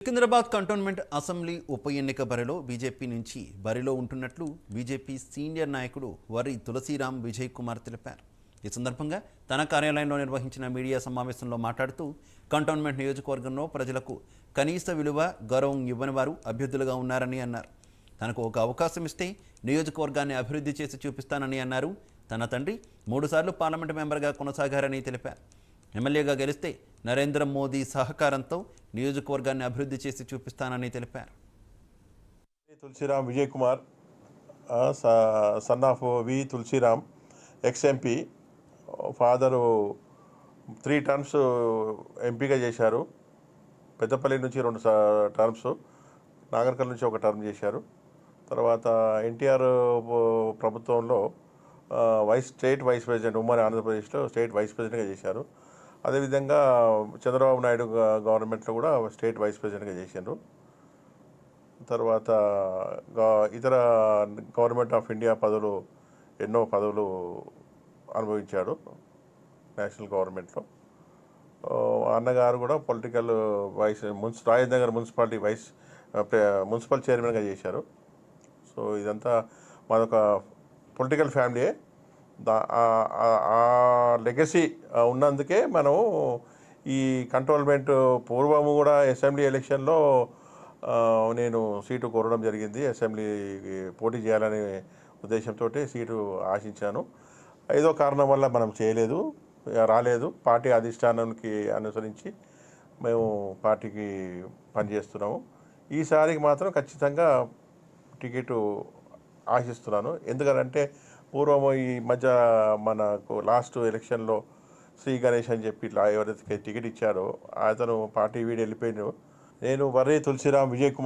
Secunderabad cantonment assembly ఉప ఎన్నిక బరిలో బీజేపీ నుంచి బరిలో ఉంటున్నట్లు బీజేపీ సీనియర్ నాయకుడు వర్రి తులసీరాం విజయ్ కుమార్ తెలిపారు. ఈ సందర్భంగా తన కార్యాలయంలో నిర్వహించిన మీడియా సమావేశంలో మాట్లాడుతూ కంటోన్మెంట్ నియోజకవర్గంలో ప్రజలకు కనీస విలువ గౌరవం ఇవ్వని వారు అభ్యర్థులుగా ఉన్నారని అన్నారు. తనకు ఒక అవకాశం ఇస్తే నియోజకవర్గాన్ని అభివృద్ధి చేసి చూపిస్తానని అన్నారు. తన తండ్రి 3 సార్లు పార్లమెంటు మెంబర్గా కొనసాగారని తెలిపారు. ఎమ్మెల్యేగా గెలిస్తే నరేంద్ర మోదీ సహకారంతో నియోజకవర్గాన్ని అభివృద్ధి చేసి చూపిస్తానని తెలిపారు. Tulasiram Vijay Kumar, son of V Tulasiram, ex MP. Father 3 terms ఎంపీగా చేశారు. పెద్దపల్లి నుంచి 2 టర్మ్స్, నాగర్కల్ నుంచి 1 టర్మ్ చేశారు. తర్వాత ఎన్టీఆర్ ప్రభుత్వంలో స్టేట్ వైస్ ప్రెసిడెంట్, ఉమ్మడి ఆంధ్రప్రదేశ్లో స్టేట్ వైస్ ప్రెసిడెంట్గా చేశారు. అదేవిధంగా చంద్రబాబు నాయుడు గవర్నమెంట్లో కూడా స్టేట్ వైస్ ప్రెసిడెంట్గా చేశారు. తర్వాత ఇతర గవర్నమెంట్ ఆఫ్ ఇండియా ఎన్నో పదవులు అనుభవించాడు నేషనల్ గవర్నమెంట్లో. అన్నగారు కూడా పొలిటికల్ రాజేంద్ర మున్సిపాలిటీ మున్సిపల్ చైర్మన్గా చేశారు. సో ఇదంతా మాదొక పొలిటికల్ ఫ్యామిలీయే. ఆ లెగసీ ఉన్నందుకే మనం ఈ కంటోన్మెంట్ పూర్వము కూడా అసెంబ్లీ ఎలక్షన్లో నేను సీటు కోరడం జరిగింది. అసెంబ్లీకి పోటీ చేయాలనే ఉద్దేశంతో సీటు ఆశించాను. ఏదో కారణం వల్ల మనం రాలేదు. పార్టీ అధిష్టానానికి అనుసరించి మేము పార్టీకి పనిచేస్తున్నాము. ఈసారికి మాత్రం ఖచ్చితంగా టికెట్ ఆశిస్తున్నాను. ఎందుకంటే పూర్వం ఈ మధ్య మనకు లాస్ట్ ఎలక్షన్లో శ్రీ గణేష్ అని చెప్పి ఎవరైతే టికెట్ ఇచ్చారో అతను పార్టీ వీడి వెళ్ళిపోయాడు. నేను వర్రి తులసీరాం విజయ్ కుమార్